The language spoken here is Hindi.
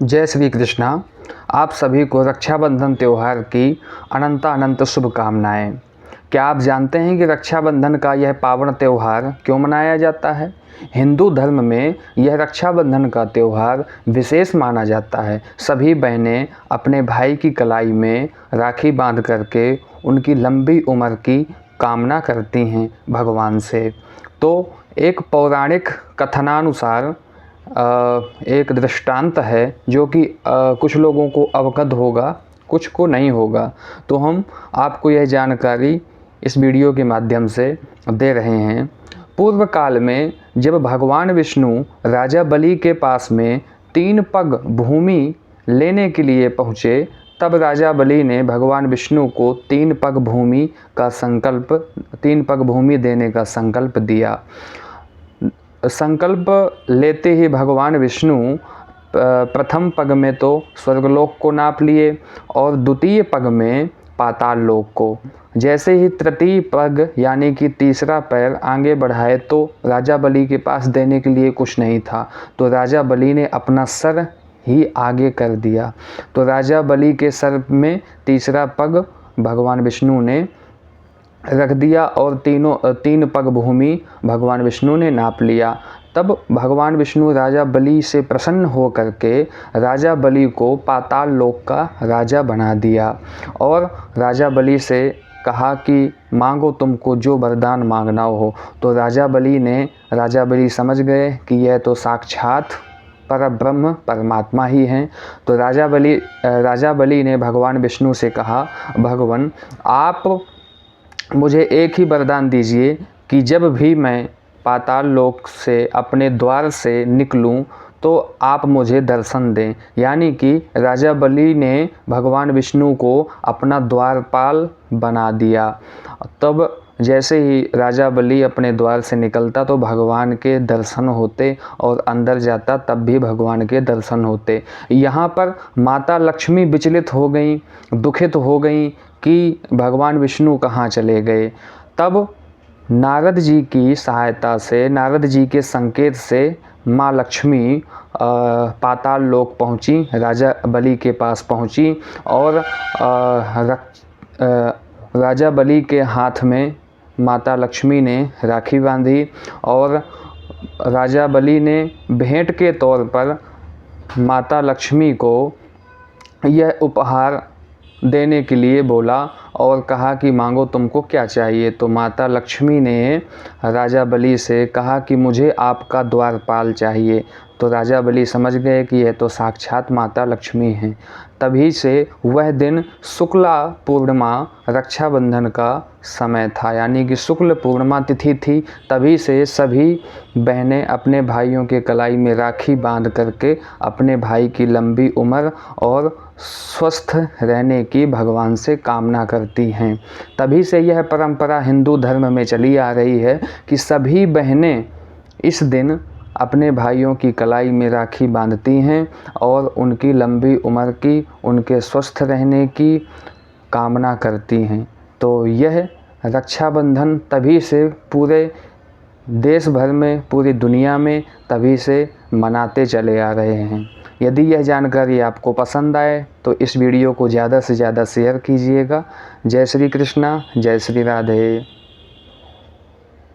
जय श्री कृष्णा। आप सभी को रक्षाबंधन त्यौहार की अनंत शुभकामनाएं। क्या आप जानते हैं कि रक्षाबंधन का यह पावन त्यौहार क्यों मनाया जाता है? हिंदू धर्म में यह रक्षाबंधन का त्यौहार विशेष माना जाता है। सभी बहनें अपने भाई की कलाई में राखी बांध करके उनकी लंबी उम्र की कामना करती हैं भगवान से। तो एक पौराणिक कथनानुसार एक दृष्टांत है जो कि कुछ लोगों को अवगत होगा, कुछ को नहीं होगा। तो हम आपको यह जानकारी इस वीडियो के माध्यम से दे रहे हैं। पूर्व काल में जब भगवान विष्णु राजा बलि के पास में 3 पग भूमि लेने के लिए पहुँचे, तब राजा बलि ने भगवान विष्णु को 3 पग भूमि देने का संकल्प दिया। संकल्प लेते ही भगवान विष्णु प्रथम पग में तो स्वर्गलोक को नाप लिए और द्वितीय पग में पाताल लोक को। जैसे ही तृतीय पग यानी कि तीसरा पैर आगे बढ़ाए तो राजा बलि के पास देने के लिए कुछ नहीं था, तो राजा बलि ने अपना सर ही आगे कर दिया। तो राजा बलि के सर में तीसरा पग भगवान विष्णु ने रख दिया और 3 पग भूमि भगवान विष्णु ने नाप लिया। तब भगवान विष्णु राजा बलि से प्रसन्न हो करके राजा बलि को पाताल लोक का राजा बना दिया और राजा बलि से कहा कि मांगो तुमको जो वरदान मांगना हो। तो राजा बलि समझ गए कि यह तो साक्षात परब्रह्म परमात्मा ही हैं। तो राजा बलि ने भगवान विष्णु से कहा, भगवान आप मुझे एक ही वरदान दीजिए कि जब भी मैं पाताल लोक से अपने द्वार से निकलूं तो आप मुझे दर्शन दें। यानी कि राजा बलि ने भगवान विष्णु को अपना द्वारपाल बना दिया। तब जैसे ही राजा बलि अपने द्वार से निकलता तो भगवान के दर्शन होते और अंदर जाता तब भी भगवान के दर्शन होते। यहाँ पर माता लक्ष्मी विचलित हो गई, दुखित हो गई कि भगवान विष्णु कहाँ चले गए। तब नारद जी की सहायता से, नारद जी के संकेत से माँ लक्ष्मी पाताल लोक पहुँची, राजा बलि के पास पहुँची और राजा बलि के हाथ में माता लक्ष्मी ने राखी बांधी और राजा बलि ने भेंट के तौर पर माता लक्ष्मी को यह उपहार देने के लिए बोला और कहा कि मांगो तुमको क्या चाहिए। तो माता लक्ष्मी ने राजा बलि से कहा कि मुझे आपका द्वारपाल चाहिए। तो राजा बलि समझ गए कि यह तो साक्षात माता लक्ष्मी हैं। तभी से वह दिन शुक्ला पूर्णिमा रक्षाबंधन का समय था, यानी कि शुक्ल पूर्णिमा तिथि थी। तभी से सभी बहनें अपने भाइयों के कलाई में राखी बांध करके अपने भाई की लंबी उम्र और स्वस्थ रहने की भगवान से कामना करती हैं। तभी से यह परंपरा हिंदू धर्म में चली आ रही है कि सभी बहनें इस दिन अपने भाइयों की कलाई में राखी बांधती हैं और उनकी लंबी उम्र की, उनके स्वस्थ रहने की कामना करती हैं। तो यह रक्षाबंधन तभी से पूरे देश भर में, पूरी दुनिया में तभी से मनाते चले आ रहे हैं। यदि यह जानकारी आपको पसंद आए तो इस वीडियो को ज़्यादा से ज़्यादा शेयर कीजिएगा। जय श्री कृष्णा, जय श्री राधे।